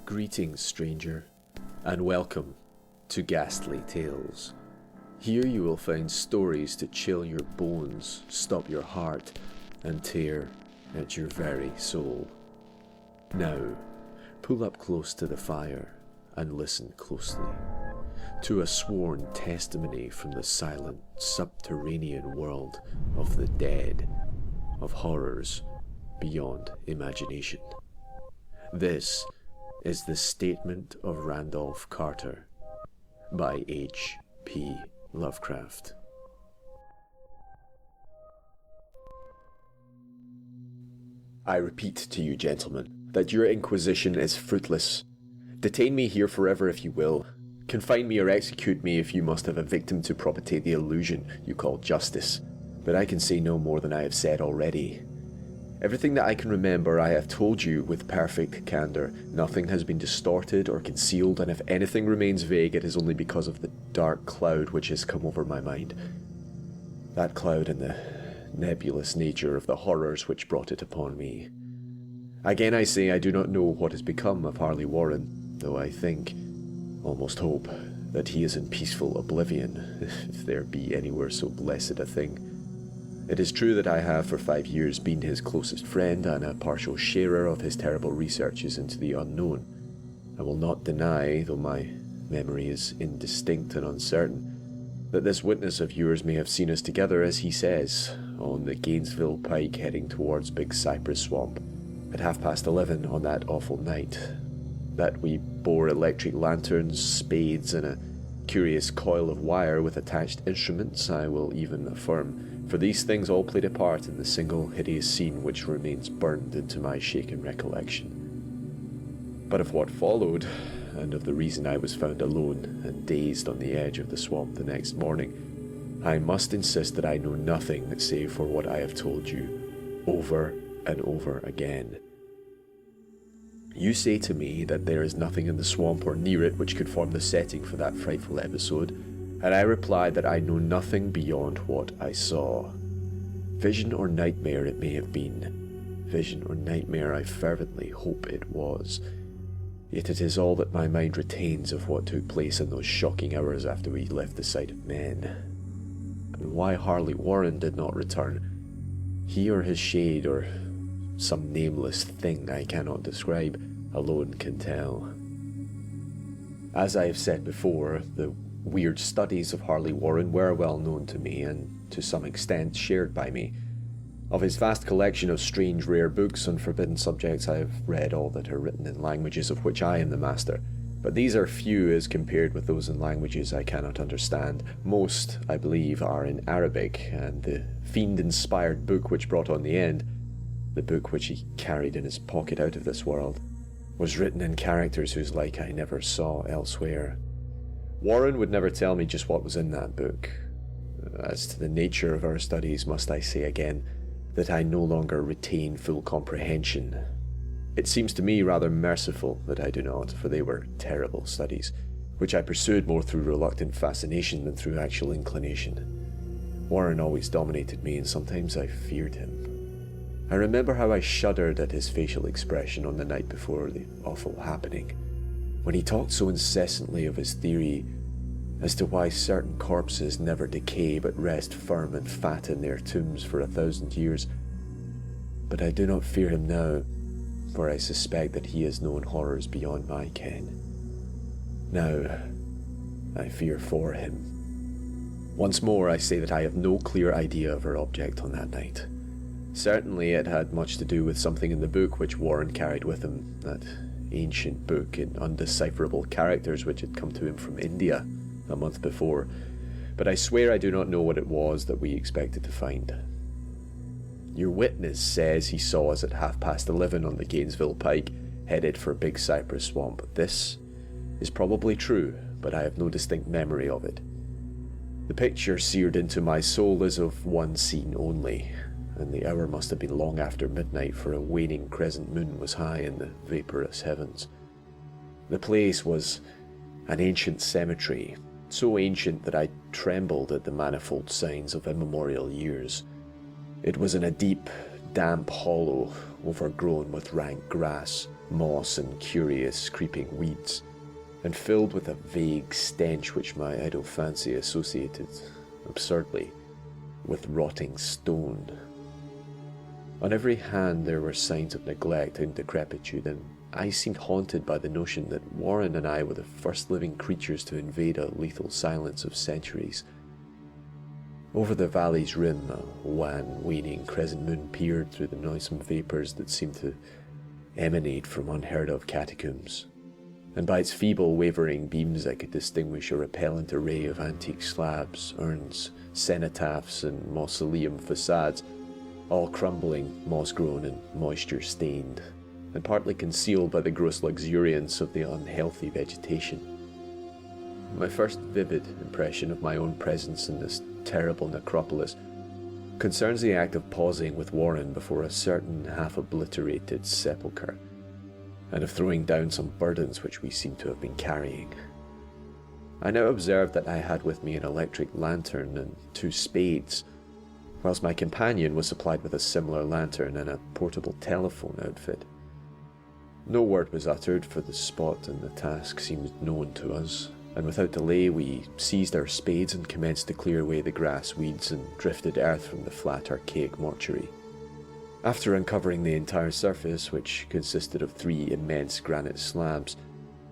Greetings, stranger, and welcome to Ghastly Tales. Here you will find stories to chill your bones, stop your heart, and tear at your very soul. Now, pull up close to the fire and listen closely to a sworn testimony from the silent, subterranean world of the dead, of horrors beyond imagination. This is the Statement of Randolph Carter by H.P. Lovecraft. I repeat to you, gentlemen, that your inquisition is fruitless. Detain me here forever if you will. Confine me or execute me if you must have a victim to propitiate the illusion you call justice. But I can say no more than I have said already. Everything that I can remember I have told you with perfect candour. Nothing has been distorted or concealed, and if anything remains vague it is only because of the dark cloud which has come over my mind. That cloud and the nebulous nature of the horrors which brought it upon me. Again I say I do not know what has become of Harley Warren, though I think, almost hope, that he is in peaceful oblivion, if there be anywhere so blessed a thing. It is true that I have for 5 years been his closest friend and a partial sharer of his terrible researches into the unknown. I will not deny, though my memory is indistinct and uncertain, that this witness of yours may have seen us together, as he says, on the Gainesville Pike heading towards Big Cypress Swamp, at 11:30 on that awful night. That we bore electric lanterns, spades, and a curious coil of wire with attached instruments, I will even affirm, for these things all played a part in the single hideous scene which remains burned into my shaken recollection. But of what followed, and of the reason I was found alone and dazed on the edge of the swamp the next morning, I must insist that I know nothing save for what I have told you, over and over again. You say to me that there is nothing in the swamp or near it which could form the setting for that frightful episode, and I reply that I know nothing beyond what I saw. Vision or nightmare it may have been. Vision or nightmare I fervently hope it was. Yet it is all that my mind retains of what took place in those shocking hours after we left the sight of men. And why Harley Warren did not return, he or his shade or some nameless thing I cannot describe, alone can tell. As I have said before, the weird studies of Harley Warren were well known to me, and to some extent shared by me. Of his vast collection of strange rare books on forbidden subjects I have read all that are written in languages of which I am the master, but these are few as compared with those in languages I cannot understand. Most, I believe, are in Arabic, and the fiend-inspired book which brought on the end, the book which he carried in his pocket out of this world, was written in characters whose like I never saw elsewhere. Warren would never tell me just what was in that book. As to the nature of our studies, must I say again that I no longer retain full comprehension. It seems to me rather merciful that I do not, for they were terrible studies, which I pursued more through reluctant fascination than through actual inclination. Warren always dominated me, and sometimes I feared him. I remember how I shuddered at his facial expression on the night before the awful happening, when he talked so incessantly of his theory as to why certain corpses never decay but rest firm and fat in their tombs for 1,000 years. But I do not fear him now, for I suspect that he has known horrors beyond my ken. Now, I fear for him. Once more I say that I have no clear idea of our object on that night. Certainly it had much to do with something in the book which Warren carried with him, that ancient book in undecipherable characters which had come to him from India a month before, but I swear I do not know what it was that we expected to find. Your witness says he saw us at 11:30 on the Gainesville Pike, headed for Big Cypress Swamp. This is probably true, but I have no distinct memory of it. The picture seared into my soul is of one scene only, and the hour must have been long after midnight, for a waning crescent moon was high in the vaporous heavens. The place was an ancient cemetery, so ancient that I trembled at the manifold signs of immemorial years. It was in a deep, damp hollow, overgrown with rank grass, moss and curious creeping weeds, and filled with a vague stench which my idle fancy associated, absurdly, with rotting stone. On every hand there were signs of neglect and decrepitude, and I seemed haunted by the notion that Warren and I were the first living creatures to invade a lethal silence of centuries. Over the valley's rim, a wan, waning crescent moon peered through the noisome vapours that seemed to emanate from unheard-of catacombs, and by its feeble, wavering beams I could distinguish a repellent array of antique slabs, urns, cenotaphs, and mausoleum facades, all crumbling, moss-grown and moisture-stained, and partly concealed by the gross luxuriance of the unhealthy vegetation. My first vivid impression of my own presence in this terrible necropolis concerns the act of pausing with Warren before a certain half-obliterated sepulchre, and of throwing down some burdens which we seemed to have been carrying. I now observed that I had with me an electric lantern and 2 spades, whilst my companion was supplied with a similar lantern and a portable telephone outfit. No word was uttered, for the spot and the task seemed known to us, and without delay we seized our spades and commenced to clear away the grass, weeds, and drifted earth from the flat, archaic mortuary. After uncovering the entire surface, which consisted of 3 immense granite slabs,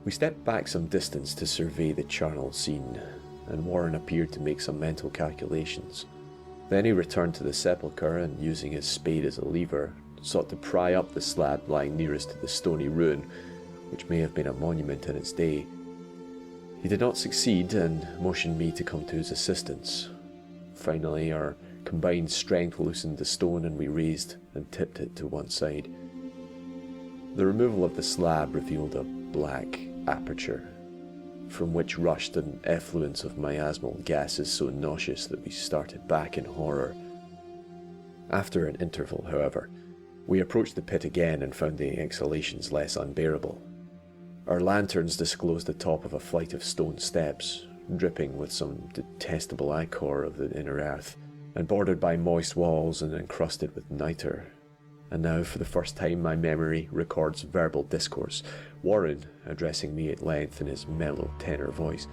we stepped back some distance to survey the charnel scene, and Warren appeared to make some mental calculations. Then he returned to the sepulchre and, using his spade as a lever, sought to pry up the slab lying nearest to the stony ruin, which may have been a monument in its day. He did not succeed and motioned me to come to his assistance. Finally, our combined strength loosened the stone and we raised and tipped it to one side. The removal of the slab revealed a black aperture, from which rushed an effluence of miasmal gases so nauseous that we started back in horror. After an interval, however, we approached the pit again and found the exhalations less unbearable. Our lanterns disclosed the top of a flight of stone steps, dripping with some detestable ichor of the inner earth, and bordered by moist walls and encrusted with nitre. And now, for the first time, my memory records verbal discourse, Warren addressing me at length in his mellow tenor voice,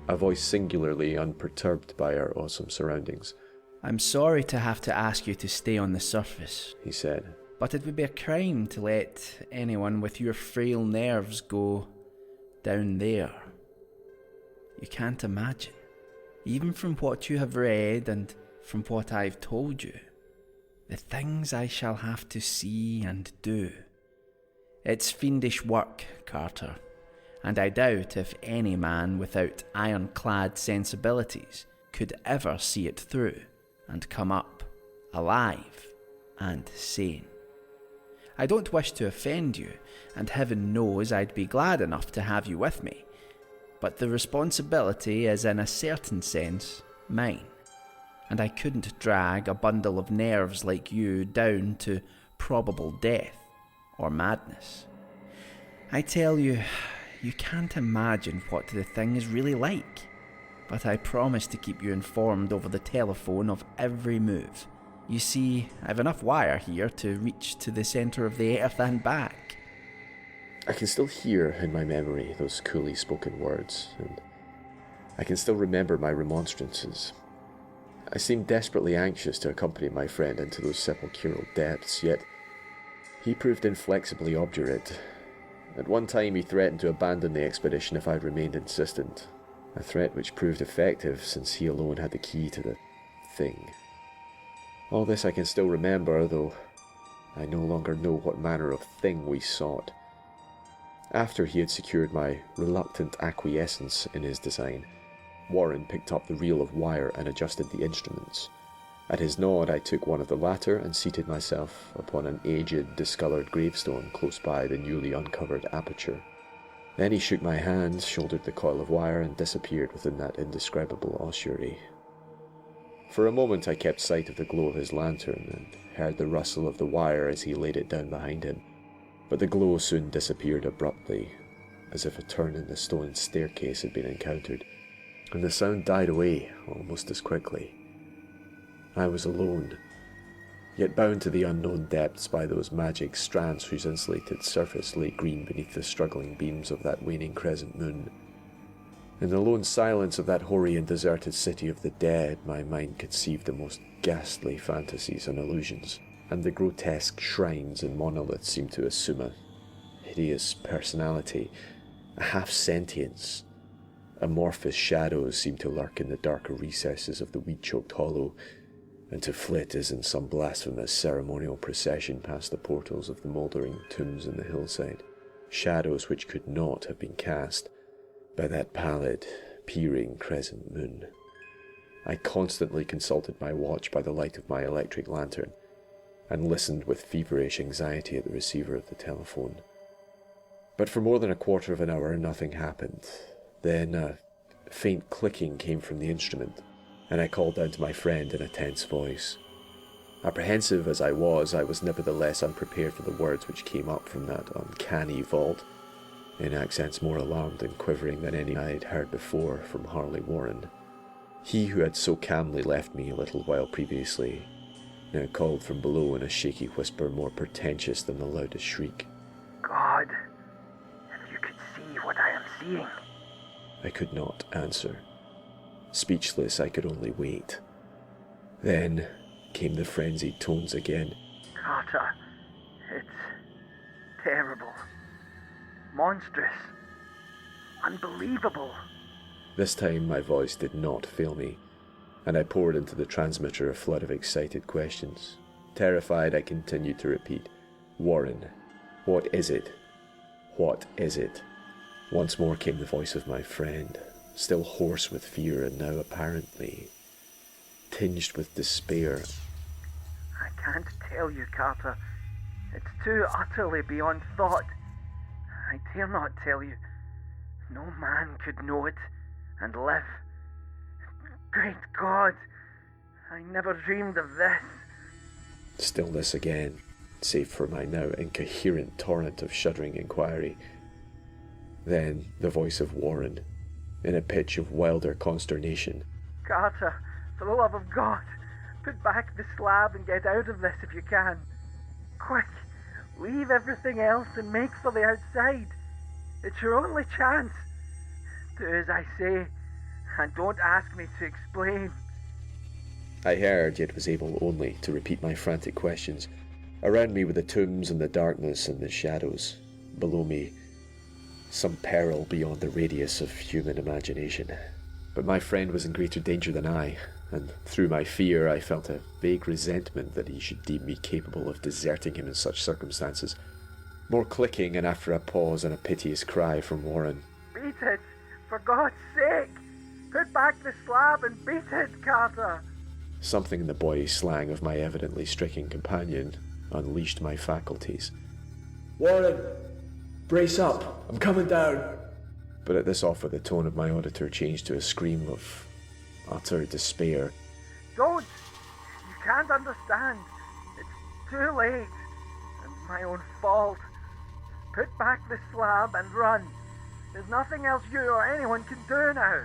a voice singularly unperturbed by our awesome surroundings. "I'm sorry to have to ask you to stay on the surface," he said, "but it would be a crime to let anyone with your frail nerves go down there. You can't imagine, even from what you have read and from what I've told you, the things I shall have to see and do. It's fiendish work, Carter, and I doubt if any man without ironclad sensibilities could ever see it through and come up alive and sane. I don't wish to offend you, and heaven knows I'd be glad enough to have you with me, but the responsibility is in a certain sense mine, and I couldn't drag a bundle of nerves like you down to probable death or madness. I tell you, you can't imagine what the thing is really like, but I promise to keep you informed over the telephone of every move. You see, I've enough wire here to reach to the centre of the earth and back." I can still hear in my memory those coolly spoken words, and I can still remember my remonstrances. I seemed desperately anxious to accompany my friend into those sepulchral depths, yet he proved inflexibly obdurate. At one time he threatened to abandon the expedition if I remained insistent, a threat which proved effective since he alone had the key to the thing. All this I can still remember, though I no longer know what manner of thing we sought. After he had secured my reluctant acquiescence in his design, Warren picked up the reel of wire and adjusted the instruments. At his nod, I took one of the latter and seated myself upon an aged, discoloured gravestone close by the newly uncovered aperture. Then he shook my hand, shouldered the coil of wire, and disappeared within that indescribable ossuary. For a moment I kept sight of the glow of his lantern, and heard the rustle of the wire as he laid it down behind him, but the glow soon disappeared abruptly, as if a turn in the stone staircase had been encountered, and the sound died away almost as quickly. I was alone, yet bound to the unknown depths by those magic strands whose insulated surface lay green beneath the struggling beams of that waning crescent moon. In the lone silence of that hoary and deserted city of the dead, my mind conceived the most ghastly fantasies and illusions, and the grotesque shrines and monoliths seemed to assume a hideous personality, a half-sentience. Amorphous shadows seemed to lurk in the darker recesses of the weed-choked hollow, and to flit as in some blasphemous ceremonial procession past the portals of the mouldering tombs in the hillside, shadows which could not have been cast by that pallid, peering crescent moon. I constantly consulted my watch by the light of my electric lantern, and listened with feverish anxiety at the receiver of the telephone. But for more than a quarter of an hour nothing happened. Then a faint clicking came from the instrument, and I called down to my friend in a tense voice. Apprehensive as I was nevertheless unprepared for the words which came up from that uncanny vault, in accents more alarmed and quivering than any I had heard before from Harley Warren. He who had so calmly left me a little while previously now called from below in a shaky whisper more portentous than the loudest shriek. God, if you could see what I am seeing. I could not answer. Speechless, I could only wait. Then came the frenzied tones again. Carter, it's terrible. Monstrous. Unbelievable. This time my voice did not fail me, and I poured into the transmitter a flood of excited questions. Terrified, I continued to repeat, "Warren, what is it? What is it?" Once more came the voice of my friend, still hoarse with fear and now apparently tinged with despair. I can't tell you, Carter. It's too utterly beyond thought. I dare not tell you. No man could know it and live. Great God, I never dreamed of this. Stillness again, save for my now incoherent torrent of shuddering inquiry. Then the voice of Warren, in a pitch of wilder consternation. Carter, for the love of God, put back the slab and get out of this if you can. Quick, leave everything else and make for the outside. It's your only chance. Do as I say, and don't ask me to explain. I heard, yet was able only to repeat my frantic questions. Around me were the tombs and the darkness and the shadows. Below me, some peril beyond the radius of human imagination. But my friend was in greater danger than I, and through my fear I felt a vague resentment that he should deem me capable of deserting him in such circumstances. More clicking, and after a pause and a piteous cry from Warren. Beat it! For God's sake! Put back the slab and beat it, Carter! Something in the boyish slang of my evidently stricken companion unleashed my faculties. "Warren! Brace up! I'm coming down!" But at this offer the tone of my auditor changed to a scream of utter despair. Don't! You can't understand. It's too late. And my own fault. Put back the slab and run. There's nothing else you or anyone can do now.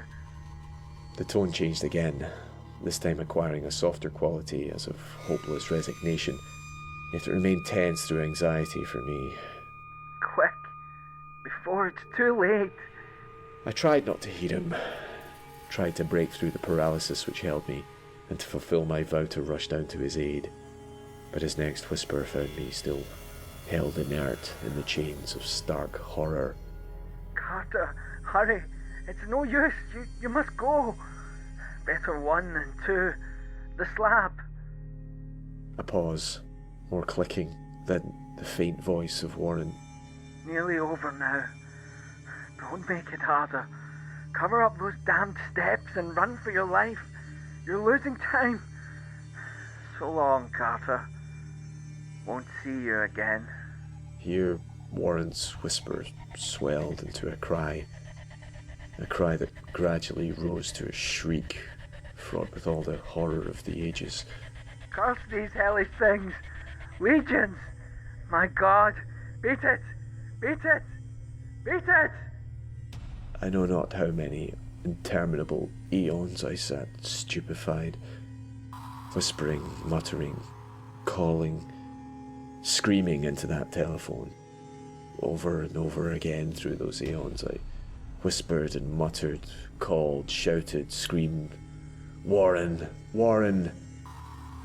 The tone changed again, this time acquiring a softer quality as of hopeless resignation, yet it remained tense through anxiety for me. Quick, before it's too late. I tried not to heed him, tried to break through the paralysis which held me, and to fulfill my vow to rush down to his aid. But his next whisper found me still held inert in the chains of stark horror. Carter, hurry. It's no use. You must go. Better one than two. The slab. A pause, more clicking, then the faint voice of Warren. Nearly over now. Don't make it harder. Cover up those damned steps and run for your life. You're losing time. So long, Carter. Won't see you again. Here, Warren's whisper swelled into a cry that gradually rose to a shriek, fraught with all the horror of the ages. Curse these hellish things! Legions! My God! Beat it! Beat it! Beat it! I know not how many interminable eons I sat stupefied, whispering, muttering, calling, screaming into that telephone. Over and over again through those aeons, I whispered and muttered, called, shouted, screamed, "Warren! Warren!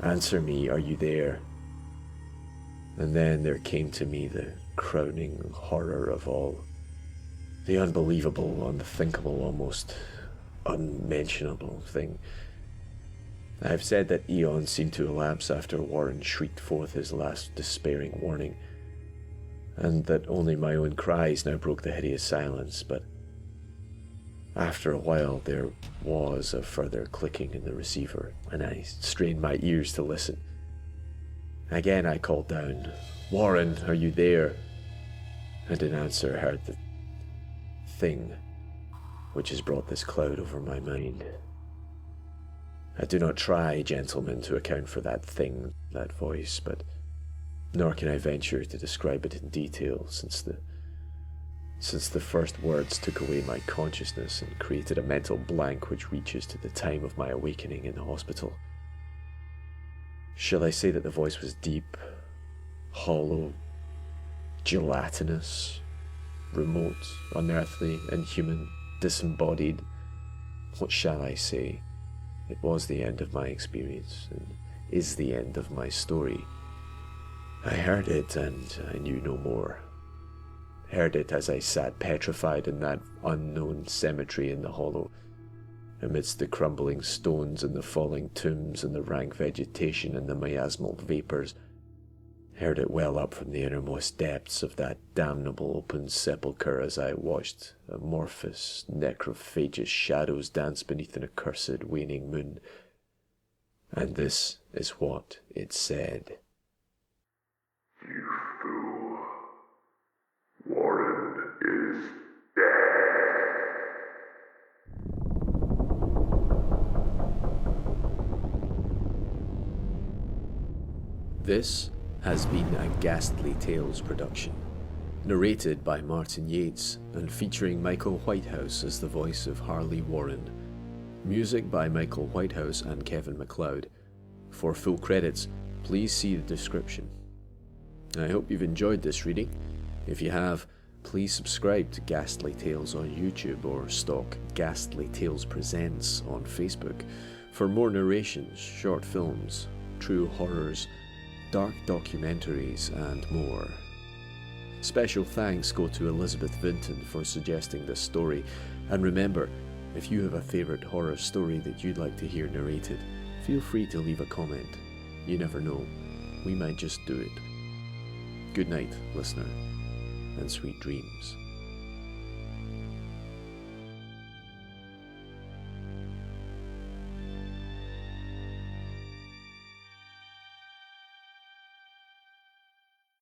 Answer me, are you there?" And then there came to me the crowning horror of all. The unbelievable, unthinkable, almost unmentionable thing. I have said that eons seemed to elapse after Warren shrieked forth his last despairing warning, and that only my own cries now broke the hideous silence, but after a while there was a further clicking in the receiver, and I strained my ears to listen. Again I called down, "Warren, are you there?" And in answer heard the thing which has brought this cloud over my mind. I do not try, gentlemen, to account for that thing, that voice, but nor can I venture to describe it in detail, since the first words took away my consciousness and created a mental blank which reaches to the time of my awakening in the hospital. Shall I say that the voice was deep, hollow, gelatinous, remote, unearthly, inhuman, disembodied? What shall I say? It was the end of my experience, and is the end of my story. I heard it, and I knew no more. Heard it as I sat petrified in that unknown cemetery in the hollow, amidst the crumbling stones and the falling tombs and the rank vegetation and the miasmal vapours. Heard it well up from the innermost depths of that damnable open sepulchre as I watched amorphous, necrophagous shadows dance beneath an accursed waning moon. And this is what it said. "You fool. Warren is dead." This has been a Ghastly Tales production, narrated by Martin Yates and featuring Michael Whitehouse as the voice of Harley Warren. Music by Michael Whitehouse and Kevin MacLeod. For full credits, please see the description. I hope you've enjoyed this reading. If you have, please subscribe to Ghastly Tales on YouTube or stalk Ghastly Tales Presents on Facebook for more narrations, short films, true horrors, dark documentaries, and more. Special thanks go to Elizabeth Vinton for suggesting this story, and remember, if you have a favourite horror story that you'd like to hear narrated, feel free to leave a comment. You never know, we might just do it. Good night, listener, and sweet dreams.